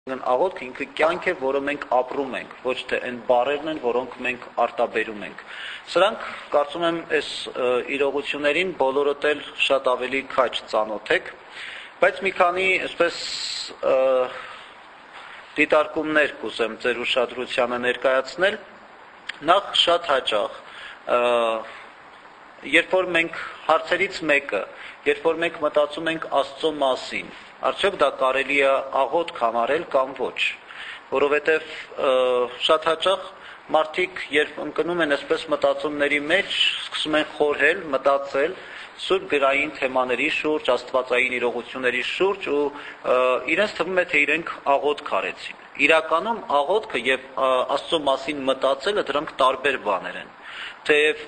Աղոթքը ինքը կյանք է, որը մենք ապրում ենք, ոչ թե այն բառերն են, որոնք մենք արտաբերում ենք։ Սրանք կարծում եմ այս իրողություններին բոլորդ էլ շատ ավելի քաջ ծանոթ եք, բայց մի քանի այսպես դիտարկումներ կուզեմ ձեր ուշադրությանը ներկայացնել։ Նախ շատ հաճախ երբ որ մենք հարցերից մեկը, երբ որ մենք մտածում ենք Աստծո մասին, արդյոք դա կարելի է աղոթք համարել կամ ոչ, որովհետև շատ հաճախ մարդիկ երբ ընկնում են այսպես մտածումների մեջ, սկսում են խորհել, մտածել սուրբ գրային թեմաների շուրջ, աստվածային իրողությունների շուրջ ու իրենց թվում է թե իրենք աղոթք արեցին։ Իրականում աղոթքը եւ Աստծո մասին մտածելը դրանք տարբեր բաներ են։ Թեև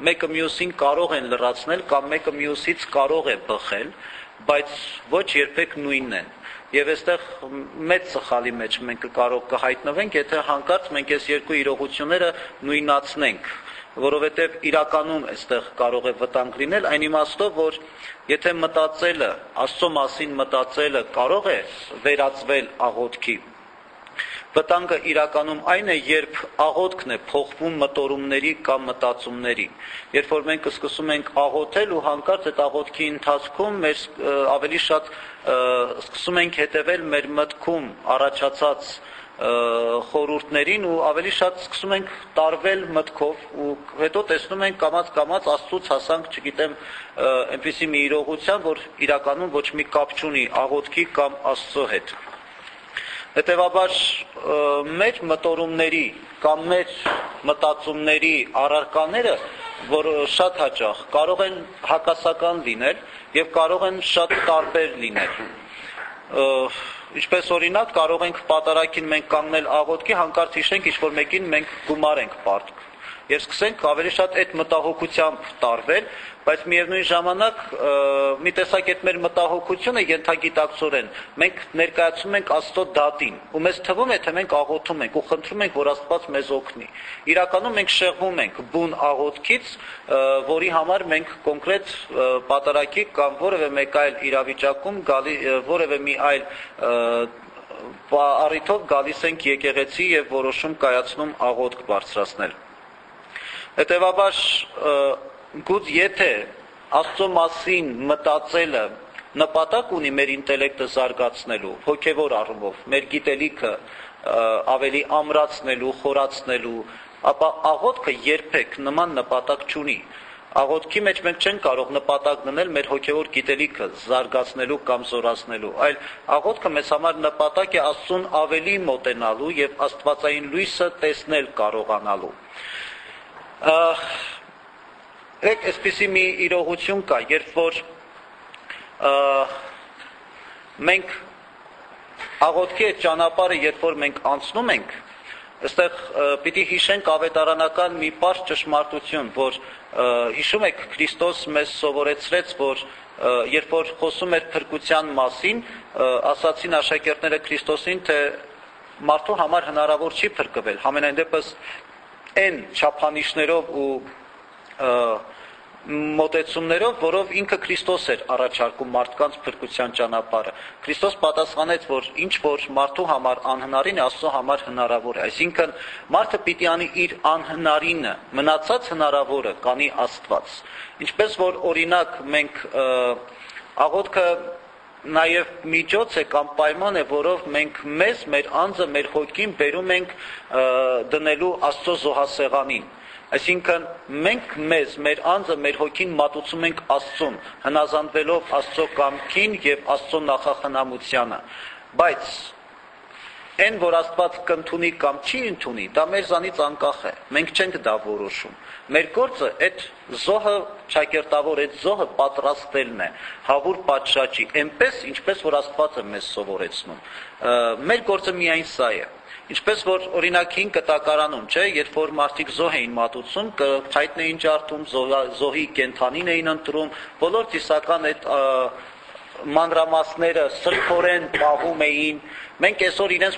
մեկը մյուսին կարող են լրացնել կամ մեկը մյուսից կարող է բխել, բայց ոչ երբեք նույնն են։ Եվ այստեղ մեծ սխալի մեջ մենք կարող կհայտնվենք, եթե հանկարծ մենք այս երկու իրողությունները նույնացնենք, որովհետև իրականում այստեղ կարող է վտանգ լինել այն իմաստով, որ եթե մտածելը, Աստծո մասին մտածելը կարող է վերածվել աղոթքի, վտանգը իրականում այն է, երբ աղոթքն է փոխվում մտորումների կամ մտածումների։ Երբ որ մենք սկսում ենք աղոթել ու հանկարծ այդ աղոթքի ընթացքում մեր ավելի շատ սկսում ենք հետևել մեր մտքում առաջացած խորհուրդներին ու ավելի շատ սկսում ենք տարվել մտքով ու հետո տեսնում ենք կամաց Աստծուց հասանք, չգիտեմ, այնպիսի մի իրողության, որ իրականում ոչ մի կապ չունի աղոթքի կամ Աստծո հետ։ Հետևաբար մեր մտորումների կամ մեր մտածումների առարկաները, որ շատ հաճախ կարող են հակասական լինել եւ կարող են շատ տարբեր լինել։ Ինչպես օրինակ կարող ենք պատարագին մենք կանգնել աղոթքի, հանկարծ հիշենք ինչ-որ մեկին մենք գումար ենք պարտք եւ սկսենք ավելի շատ այդ մտահոգությամբ տարվել, բայց միևնույն ժամանակ մի տեսակ այդ մեր մտահոգությունը ենթագիտակցորեն մենք ներկայացնում ենք Աստծո դատին ու մեզ թվում է թե մենք աղոթում ենք ու խնդրում ենք որ Աստված մեզ օգնի։ Իրականում մենք շեղվում ենք բուն աղոթքից, որի համար մենք կոնկրետ պատարագի կամ որևէ մեկ այլ իրավիճակում որևէ մի այլ առիթով գալիս ենք եկեղեցի եւ որոշում կայացնում աղոթք բարձրացնել։ Հետևաբար գուցե եթե Աստծո մասին մտածելը նպատակ ունի մեր ինտելեկտը զարգացնելու, հոգևոր առումով, մեր գիտելիքը ավելի ամրացնելու, խորացնելու, ապա աղոթքը երբեք նման նպատակ չունի։ Աղոթքի մեջ մենք չենք կարող նպատակ դնել մեր հոգևոր գիտելիքը զարգացնելու կամ զորացնելու, այլ աղոթքը մեզ համար նպատակ է Աստծուն ավելի մոտենալու եւ աստվածային լույսը տեսնել կարողանալու։ Այսպիսի մի իրողություն կա, երբ որ մենք աղոթքի այդ ճանապարհը, երբ որ մենք անցնում ենք, այստեղ պիտի հիշենք ավետարանական մի պարզ ճշմարտություն, որ հիշում եք Քրիստոս մեզ սովորեցրեց, որ երբ որ խոսում էր փրկության մասին, ասացին աշակերտները Քրիստոսին, թե մարդու համար հնարավոր չի փրկվել, համենայն դեպս այն չափանիշներով ու մոտեցումներով, որով ինքը Քրիստոս էր առաջարկում մարդկանց փրկության ճանապարհը։ Քրիստոս պատասխանեց, որ ինչ որ մարդու համար անհնարին է, Աստծո համար հնարավոր է։ Այսինքն մարդը պիտի անի իր անհնարինը, մնացած հնարավորը կանի Աստված։ Ինչպես որ օրինակ մենք աղոթքը նաև միջոց է կամ պայման է, որով մենք մեզ, մեր անձը, մեր հոգին բերում ենք դնելու Աստծո զոհասեղանին։ Այսինքն մենք մեզ, մեր անձը, մեր հոգին մատուցում ենք Աստծուն, հնազանդվելով Աստծո կամքին եւ Աստծո նախախնամությանը։ Բայց այն, որ Աստված կընդունի կամ չի ընդունի, դա մեզանից անկախ է։ Մենք չենք դա որոշում։ Մեր գործը այդ զոհը ճակերտավոր, այդ զոհը պատրաստելն է, հավուր պատշաճի, այնպես, ինչպես որ Աստված է մեզ սովորեցնում։ Մեր գործը միայն սա է։ Ինչպես որ օրինակ 5 կտակարանում, չէ, երբ որ մարդիկ զոհ էին մատուցում, փայտն էին ջարդում, զոհի կենդանին էին ընտրում, բոլոր ծիսական այդ մանրամասները սրբորեն պահում էին։ Մենք այսօր իրենց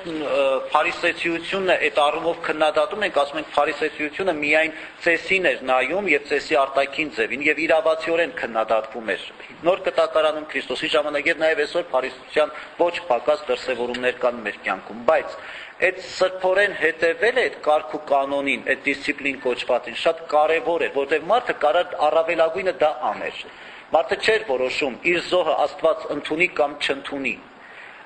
փարիսեցիությունը այդ առումով քննադատում ենք, ասում ենք փարիսեցիությունը միայն ծեսին էր նայում եւ ծեսի արտաքին ձևին եւ իրավացիորեն քննադատվում էր։ Նոր կտակարանում Քրիստոսի ժամանակ եւ նաեւ այսօր փարիսեցիության ոչ պակաս դրսեւորումներ կան մեր կյանքում, բայց այդ սրբորեն հետևել այդ կարգ ու կանոնին, այդ դիսցիպլին կոչվածին շատ կարեւոր էր, որովհետեւ մարդը կարող առավելագույնը դա աներ։ Մարդը չէր որոշում իր զոհը Աստված ընդունի կամ չընդունի։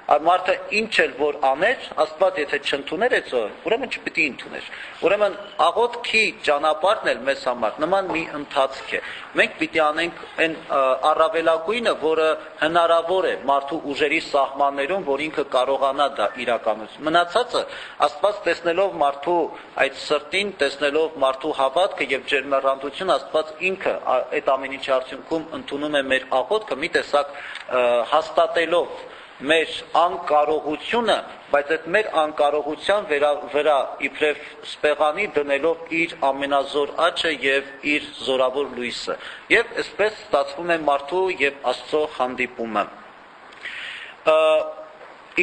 Մարդը ինչ էլ որ աներ, Աստված եթե չընդուներ այդ զոհը, ուրեմն չպիտի ընդուներ։ Ուրեմն աղոթքի ճանապարհն էլ մեզ համար նման մի ընթացք է։ Մենք պիտի անենք այն առավելագույնը, որը հնարավոր է մարդու ուժերի սահմաններում, որ ինքը կարողանա դա իրականություն։ Մնացածը Աստված տեսնելով մարդու այդ սրտին, տեսնելով մարդու հավատքը եւ ջերմեռանդությունը, Աստված ինքը այդ ամեն ինչի արդյունքում ընդունում է մեր աղոթքը, մի տեսակ հաստատելով մեր անկարողությունը, բայց այդ մեր անկարողության վրա իբրև սպեղանի դնելով իր ամենազոր աչքը եւ իր զորավոր լույսը։ Եւ այսպես ստացվում է մարդու եւ Աստծո հանդիպումը։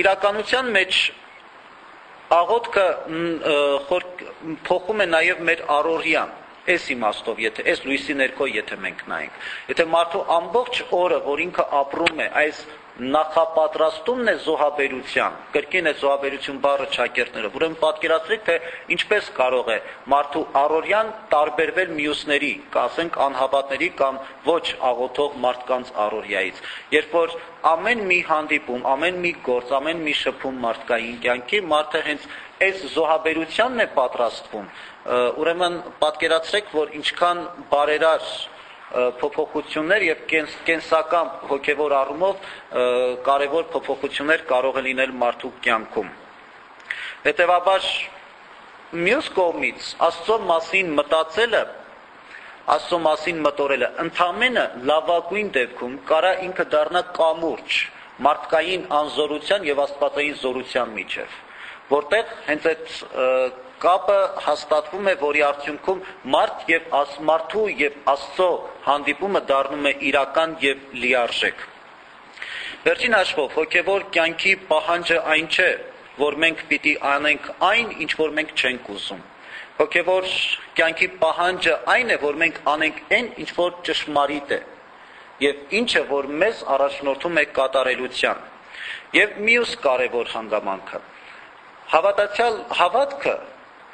Իրականության մեջ աղոթքը փոխում է նաեւ մեր առօրյան։ Այս իմաստով, այս լույսի ներքո եթե մենք նայենք, եթե մարդու ամբողջ օրը, որ ինքը ապրում է, այս նախապատրաստումն է զոհաբերության, կրկին է զոհաբերություն բառը ճակերտներով, ուրեմն պատկերացրեք, թե ինչպես կարող է մարդու առօրյան տարբերվել մյուսների, ասենք անհավատների կամ ոչ աղոթող մարդկանց առօրյայից, երբ որ ամեն մի հանդիպում, ամեն մի գործ, ամեն մի շփում մարդկային կյանքի մարդը հենց այս զոհաբերությանն է պատրաստվում, ուրեմն պատկերացրեք, որ ինչքան բարերար փոփոխություններ եւ կենսական հոգեվոր առումով կարևոր փոփոխություններ կարող է լինել մարդու կյանքում։ Հետևաբար մյուս կողմից Աստծո մասին մտածելը, Աստծո մասին մտորելը ընդամենը լավագույն դեպքում կարա ինքը դառնա կամուրջ մարդկային անզորության եւ աստվածային զորության միջև, որտեղ հենց այդ կապը հաստատվում է, որի արդյունքում մարդու եւ Աստծո հանդիպումը դառնում է իրական եւ լիարժեք։ Վերջին հաշվով հոգեվոր կյանքի պահանջը այն չէ, որ մենք պիտի անենք այն, ինչ որ մենք չենք ուզում։ Հոգեվոր կյանքի պահանջը այն է, որ մենք անենք այն, ինչ որ ճշմարիտ է եւ ինչը որ մեզ առաջնորդում է կատարելության։ Եվ մյուս կարևոր հանգամանքը հավատքը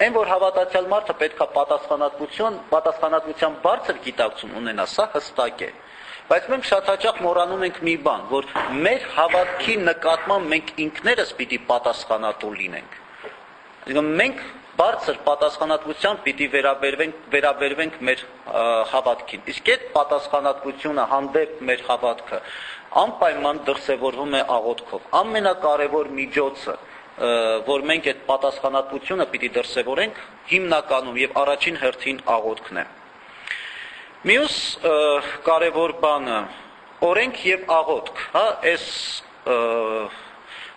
Այն որ հավատացյալ մարդը պետք է պատասխանատվության բարձր գիտակցություն ունենա, սա հստակ է։ Բայց մենք շատ հաճախ մոռանում ենք մի բան, որ մեր հավատքի նկատմամբ մենք ինքներս պիտի պատասխանատու լինենք։ Մենք բարձր պատասխանատվությամբ պիտի վերաբերվենք մեր հավատքին։ Իսկ այդ պատասխանատվությունը հանդեպ մեր հավատքը անպայման դրսևորվում է աղոթքով։ Ամենակարևոր միջոցը որ մենք այդ պատասխանատվությունը պիտի դրսևորենք հիմնականում եւ առաջին հերթին աղոթքն է։ Մյուս կարևոր բանը օրենք եւ աղոթք, հա, այս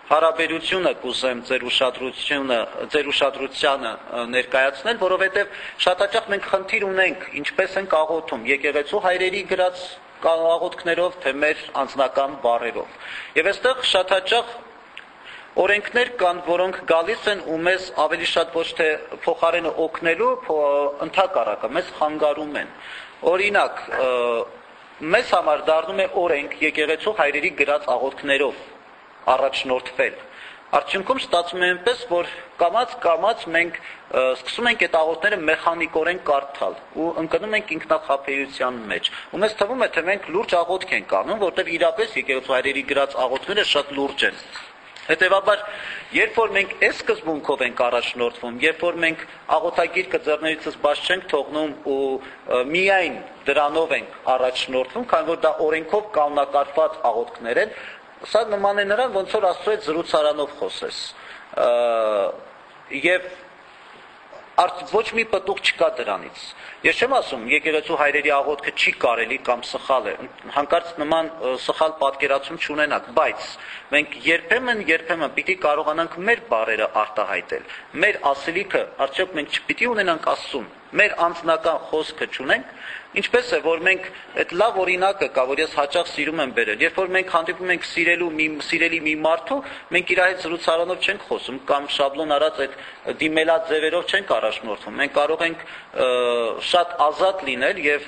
հարաբերությունը կուզեմ ձեր ուշադրությանը ներկայացնել, որովհետեւ շատ հաճախ մենք խնդիր ունենք ինչպես ենք աղոթում եկեղեցու հայրերի գրած աղոթքներով, թե մեր անձնական բառերով։ Եվ այստեղ շատ հաճախ օրենքներ կան, որոնք գալիս են ու մեզ ավելի շատ ոչ թե փոխարենը օգնելու, ընդհակառակը մեզ խանգարում են։ Օրինակ, մեզ համար դառնում է օրենք եկեղեցու հայրերի գրած աղոթքներով առաջնորդվել։ Արդյունքում ստացվում է այնպես, որ կամաց մենք սկսում ենք այդ աղոթքները մեխանիկորեն կարդալ ու ընկնում ենք ինքնախաբեության մեջ։ Ու մեզ թվում է, թե մենք լուրջ աղոթք ենք անում, որտեղ իրապես եկեղեցու հայրերի գրած աղոթքները շատ լուրջ են։ Հետևաբար, երբ որ մենք այս սկզբունքով ենք առաջնորդվում, երբ որ մենք աղոթագիրքը ձեռներիցս բաց չենք թողնում ու միայն դրանով ենք առաջնորդվում, քանի որ դա օրենքով կանոնակարգված աղոթքներ են, սա նման է նրան, ոնց որ Աստծո հետ զրուցարանով խոսես։ Եվ ոչ մի պտուղ չկա դրանից։ Ես չեմ ասում եկեղեցու հայրերի աղոթքը չի կարելի կամ սխալ է, հանկարծ նման սխալ պատկերացում չունենաք, բայց մենք երբեմն պիտի կարողանանք մեր բառերը արտահայտել, մեր ասելիքը, արդյոք մենք չպիտի ունենանք Աստծուն, մեր անձնական խոսքը չունենք, ինչպես է, որ մենք այդ լավ օրինակը կա, որ ես հաճախ սիրում եմ բերել, երբ որ մենք հանդիպում ենք սիրելի մի մարդու, մենք իր հետ զրուցարանով չենք խոսում կամ շաբլոն արած այդ դիմելած ձևերով չենք առաջնորդվում, մենք կարող ենք շատ ազատ լինել եւ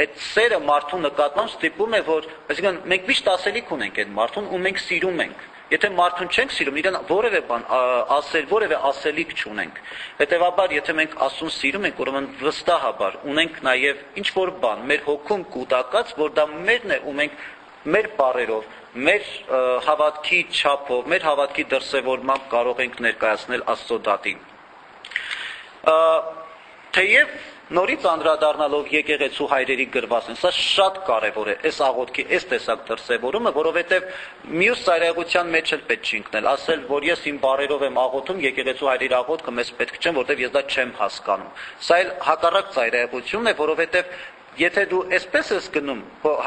այդ սերը մարդու նկատմամբ ստիպում է, որ այսինքն մենք միշտ ասելիք ունենք այդ մարդուն ու մենք սիրում ենք Եթե մարդուն չենք սիրում, իրեն որևէ բան ասել, որևէ ասելիք չունենք։ Հետևաբար, եթե մենք Աստծուն սիրում ենք, ուրեմն վստահաբար ունենք նաև ինչ-որ բան մեր հոգում կուտակած, որ դա մերն է ու մենք մեր բառերով, մեր հավատքի չափով, մեր հավատքի դրսևորմամբ կարող ենք ներկայացնել Աստծո դատին։ Թեև նորից անդրադառնալով եկեղեցու հայրերի գրվածին, սա շատ կարևոր է, այս աղոթքի, այս տեսակ դրսևորումը, որովհետև մյուս ծայրահեղության մեջ էլ պետք չի ընկնել, ասել, որ ես իմ բառերով եմ աղոթում, եկեղեցու հայրերի աղոթքը մեզ պետք չեմ, որովհետև ես դա չեմ հասկանում։ Սա էլ հակառակ ծայրահեղությունն է, որովհետև եթե դու այսպես ես գնում,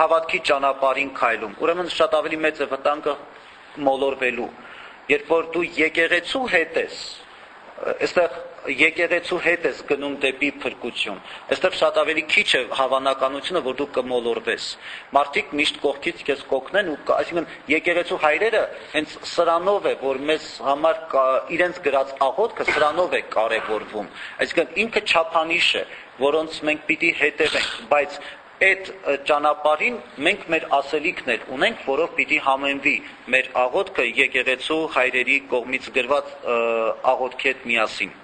հավատքի ճանապարհին քայլում, ուրեմն շատ ավելի մեծ է վտանգը մոլորվելու, երբ որ դու եկեղեցու հետ ես, այստեղ եկեղեցու հետ ես գնում դեպի փրկություն, այստեղ շատ ավելի քիչ է հավանականությունը, որ դու կմոլորվես, մարդիկ միշտ կողքից քեզ կօգնեն ու այսինքն եկեղեցու հայրերը հենց սրանով է, որ մեզ համար իրենց գրած աղոթքը սրանով է կարևորվում, այսինքն ինքը չափանիշ է, որոնց մենք պիտի հետևենք, բայց այդ ճանապարհին մենք մեր ասելիքն էլ ունենք, որով պիտի համենվի մեր աղոթքը եկեղեցու հայրերի կողմից գրված աղոթքի հետ միասին։